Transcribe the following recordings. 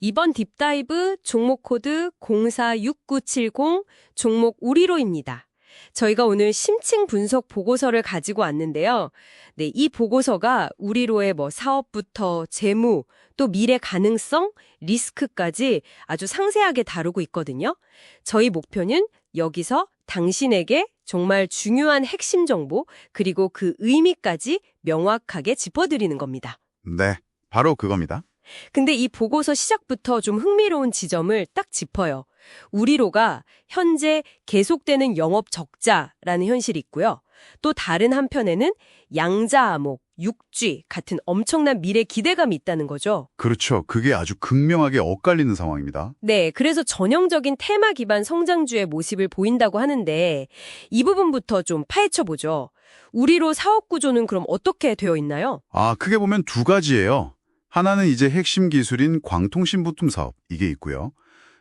이번 딥다이브 종목 코드 046970 종목 우리로입니다. 저희가 오늘 심층 분석 보고서를 가지고 왔는데요. 네, 이 보고서가 우리로의 사업부터 재무, 또 미래 가능성, 리스크까지 아주 상세하게 다루고 있거든요. 저희 목표는 여기서 당신에게 정말 중요한 핵심 정보, 그리고 그 의미까지 명확하게 짚어드리는 겁니다. 네, 바로 그겁니다. 근데 이 보고서 시작부터 좀 흥미로운 지점을 딱 짚어요. 우리로가 현재 계속되는 영업 적자라는 현실이 있고요. 또 다른 한편에는 양자암흑, 육쥐 같은 엄청난 미래 기대감이 있다는 거죠. 그렇죠. 그게 아주 극명하게 엇갈리는 상황입니다. 네, 그래서 전형적인 테마 기반 성장주의 모습을 보인다고 하는데 이 부분부터 좀 파헤쳐보죠. 우리로 사업 구조는 그럼 어떻게 되어 있나요? 크게 보면 두 가지예요. 하나는 이제 핵심 기술인 광통신 부품 사업, 이게 있고요.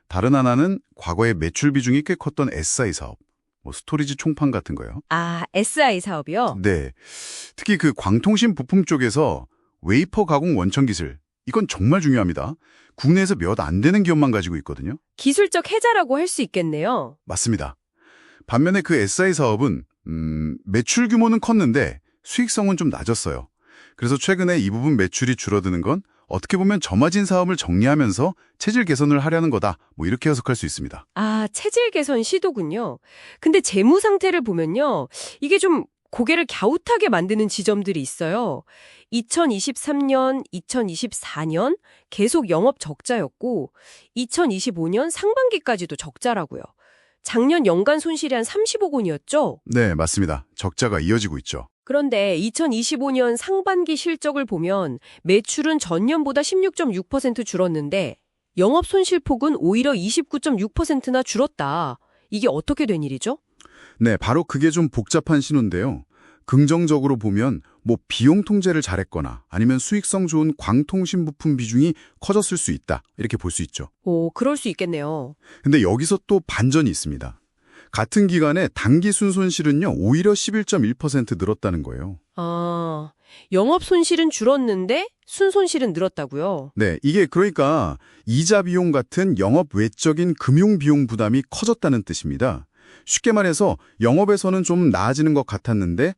다른 하나는 과거에 매출 비중이 꽤 컸던 SI 사업, 스토리지 총판 같은 거요. SI 사업이요? 네, 특히 그 광통신 부품 쪽에서 웨이퍼 가공 원천 기술, 이건 정말 중요합니다. 국내에서 몇 안 되는 기업만 가지고 있거든요. 기술적 해자라고 할 수 있겠네요. 맞습니다. 반면에 그 SI 사업은 매출 규모는 컸는데 수익성은 좀 낮았어요. 그래서 최근에 이 부분 매출이 줄어드는 건 어떻게 보면 저마진 사업을 정리하면서 체질 개선을 하려는 거다. 이렇게 해석할 수 있습니다. 체질 개선 시도군요. 근데 재무 상태를 보면요. 이게 좀 고개를 갸웃하게 만드는 지점들이 있어요. 2023년, 2024년 계속 영업 적자였고 2025년 상반기까지도 적자라고요. 작년 연간 손실이 한 30억 원이었죠? 네, 맞습니다. 적자가 이어지고 있죠. 그런데 2025년 상반기 실적을 보면 매출은 전년보다 16.6% 줄었는데 영업 손실폭은 오히려 29.6%나 줄었다. 이게 어떻게 된 일이죠? 네, 바로 그게 좀 복잡한 신호인데요. 긍정적으로 보면 비용 통제를 잘했거나 아니면 수익성 좋은 광통신 부품 비중이 커졌을 수 있다. 이렇게 볼 수 있죠. 그럴 수 있겠네요. 근데 여기서 또 반전이 있습니다. 같은 기간에 단기 순손실은요, 오히려 11.1% 늘었다는 거예요. 영업 손실은 줄었는데 순손실은 늘었다고요? 네, 이게 그러니까 이자 비용 같은 영업 외적인 금융 비용 부담이 커졌다는 뜻입니다. 쉽게 말해서 영업에서는 좀 나아지는 것 같았는데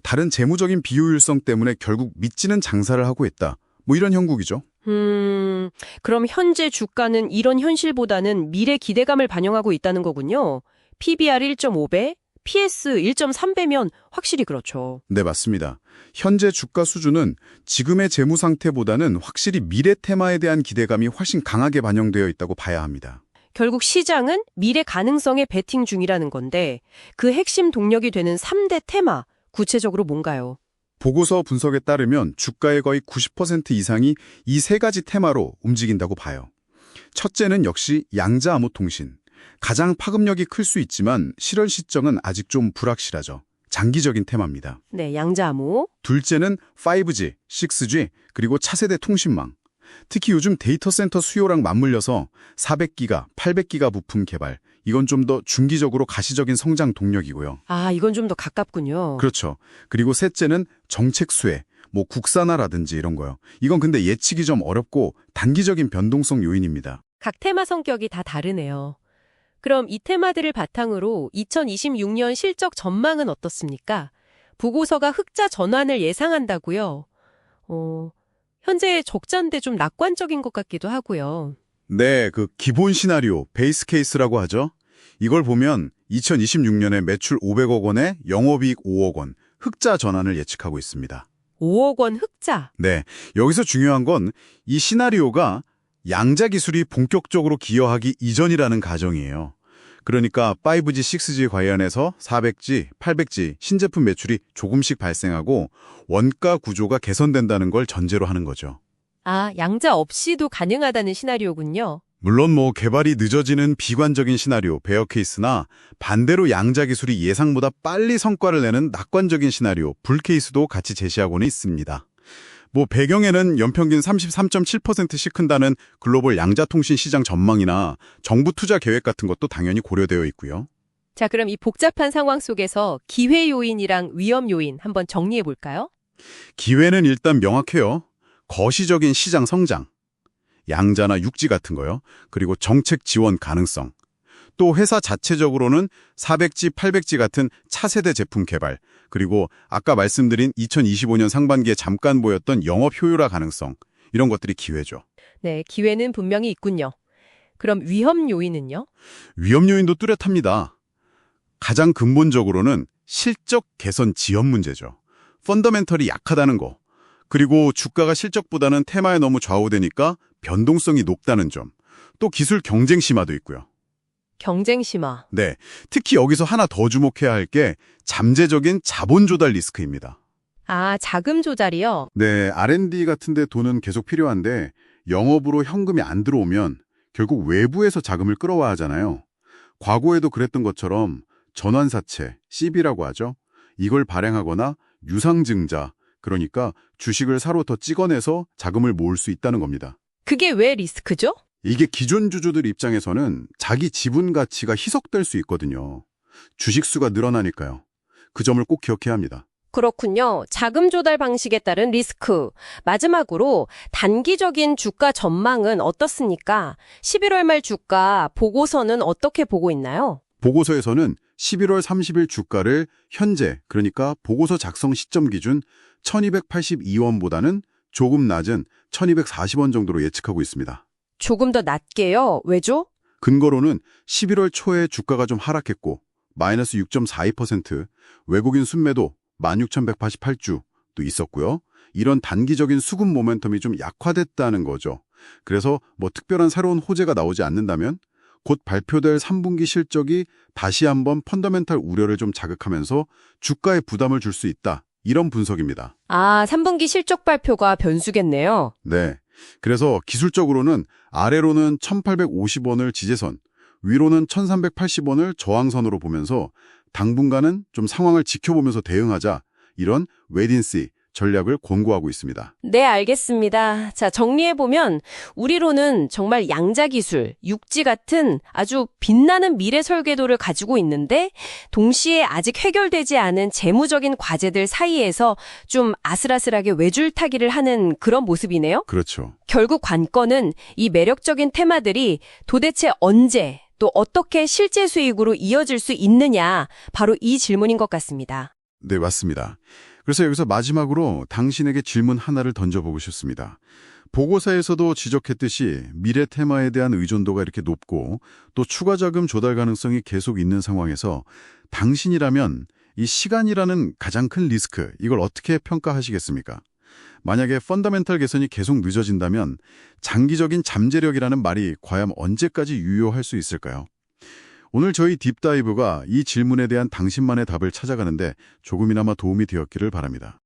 다른 재무적인 비효율성 때문에 결국 미치는 장사를 하고 있다. 이런 형국이죠. 그럼 현재 주가는 이런 현실보다는 미래 기대감을 반영하고 있다는 거군요. PBR 1.5배, PS 1.3배면 확실히 그렇죠. 네, 맞습니다. 현재 주가 수준은 지금의 재무 상태보다는 확실히 미래 테마에 대한 기대감이 훨씬 강하게 반영되어 있다고 봐야 합니다. 결국 시장은 미래 가능성에 베팅 중이라는 건데 그 핵심 동력이 되는 3대 테마, 구체적으로 뭔가요? 보고서 분석에 따르면 주가의 거의 90% 이상이 이 세 가지 테마로 움직인다고 봐요. 첫째는 역시 양자암호통신. 가장 파급력이 클 수 있지만 실현 시점은 아직 좀 불확실하죠. 장기적인 테마입니다. 네, 양자암호. 둘째는 5G, 6G, 그리고 차세대 통신망. 특히 요즘 데이터 센터 수요랑 맞물려서 400기가, 800기가 부품 개발. 이건 좀 더 중기적으로 가시적인 성장 동력이고요. 이건 좀 더 가깝군요. 그렇죠. 그리고 셋째는 정책 수혜, 국산화라든지 이런 거요. 이건 근데 예측이 좀 어렵고 단기적인 변동성 요인입니다. 각 테마 성격이 다 다르네요. 그럼 이 테마들을 바탕으로 2026년 실적 전망은 어떻습니까? 보고서가 흑자 전환을 예상한다고요. 현재 적자인데 좀 낙관적인 것 같기도 하고요. 네, 그 기본 시나리오, 베이스 케이스라고 하죠. 이걸 보면 2026년에 매출 500억 원에 영업이익 5억 원, 흑자 전환을 예측하고 있습니다. 5억 원 흑자. 네, 여기서 중요한 건 이 시나리오가 양자 기술이 본격적으로 기여하기 이전이라는 가정이에요. 그러니까 5G, 6G 관련해서 400G, 800G 신제품 매출이 조금씩 발생하고 원가 구조가 개선된다는 걸 전제로 하는 거죠. 양자 없이도 가능하다는 시나리오군요. 물론 개발이 늦어지는 비관적인 시나리오, 베어 케이스나 반대로 양자 기술이 예상보다 빨리 성과를 내는 낙관적인 시나리오, 불 케이스도 같이 제시하고는 있습니다. 배경에는 연평균 33.7%씩 큰다는 글로벌 양자통신 시장 전망이나 정부 투자 계획 같은 것도 당연히 고려되어 있고요. 자, 그럼 이 복잡한 상황 속에서 기회 요인이랑 위험 요인 한번 정리해 볼까요? 기회는 일단 명확해요. 거시적인 시장 성장. 양자나 육지 같은 거요. 그리고 정책 지원 가능성. 또 회사 자체적으로는 400G, 800G 같은 차세대 제품 개발, 그리고 아까 말씀드린 2025년 상반기에 잠깐 보였던 영업 효율화 가능성, 이런 것들이 기회죠. 네, 기회는 분명히 있군요. 그럼 위험 요인은요? 위험 요인도 뚜렷합니다. 가장 근본적으로는 실적 개선 지연 문제죠. 펀더멘털이 약하다는 거. 그리고 주가가 실적보다는 테마에 너무 좌우되니까 변동성이 높다는 점. 또 기술 경쟁 심화도 있고요. 경쟁 심화. 네, 특히 여기서 하나 더 주목해야 할 게 잠재적인 자본 조달 리스크입니다. 아, 자금 조달이요? 네, R&D 같은 데 돈은 계속 필요한데 영업으로 현금이 안 들어오면 결국 외부에서 자금을 끌어와야 하잖아요. 과거에도 그랬던 것처럼 전환사채, CB라고 하죠. 이걸 발행하거나 유상증자, 그러니까 주식을 사로 더 찍어내서 자금을 모을 수 있다는 겁니다. 그게 왜 리스크죠? 이게 기존 주주들 입장에서는 자기 지분 가치가 희석될 수 있거든요. 주식 수가 늘어나니까요. 그 점을 꼭 기억해야 합니다. 그렇군요. 자금 조달 방식에 따른 리스크. 마지막으로 단기적인 주가 전망은 어떻습니까? 11월 말 주가 보고서는 어떻게 보고 있나요? 보고서에서는 11월 30일 주가를 현재, 그러니까 보고서 작성 시점 기준 1282원보다는 조금 낮은 1240원 정도로 예측하고 있습니다. 조금 더 낮게요. 왜죠? 근거로는 11월 초에 주가가 좀 하락했고 마이너스 6.42%, 외국인 순매도 16,188주도 있었고요. 이런 단기적인 수급 모멘텀이 좀 약화됐다는 거죠. 그래서 뭐 특별한 새로운 호재가 나오지 않는다면 곧 발표될 3분기 실적이 다시 한번 펀더멘탈 우려를 좀 자극하면서 주가에 부담을 줄 수 있다. 이런 분석입니다. 아, 3분기 실적 발표가 변수겠네요. 네. 그래서 기술적으로는 아래로는 1,850원을 지지선, 위로는 1,380원을 저항선으로 보면서 당분간은 좀 상황을 지켜보면서 대응하자, 이런 웨이트앤시 전략을 권고하고 있습니다. 네, 알겠습니다. 자, 정리해보면 우리로는 정말 양자기술, 육지 같은 아주 빛나는 미래 설계도를 가지고 있는데 동시에 아직 해결되지 않은 재무적인 과제들 사이에서 좀 아슬아슬하게 외줄타기를 하는 그런 모습이네요. 그렇죠. 결국 관건은 이 매력적인 테마들이 도대체 언제 또 어떻게 실제 수익으로 이어질 수 있느냐, 바로 이 질문인 것 같습니다. 네, 맞습니다. 그래서 여기서 마지막으로 당신에게 질문 하나를 던져보고 싶습니다. 보고서에서도 지적했듯이 미래 테마에 대한 의존도가 이렇게 높고 또 추가 자금 조달 가능성이 계속 있는 상황에서 당신이라면 이 시간이라는 가장 큰 리스크, 이걸 어떻게 평가하시겠습니까? 만약에 펀더멘털 개선이 계속 늦어진다면 장기적인 잠재력이라는 말이 과연 언제까지 유효할 수 있을까요? 오늘 저희 딥다이브가 이 질문에 대한 당신만의 답을 찾아가는데 조금이나마 도움이 되었기를 바랍니다.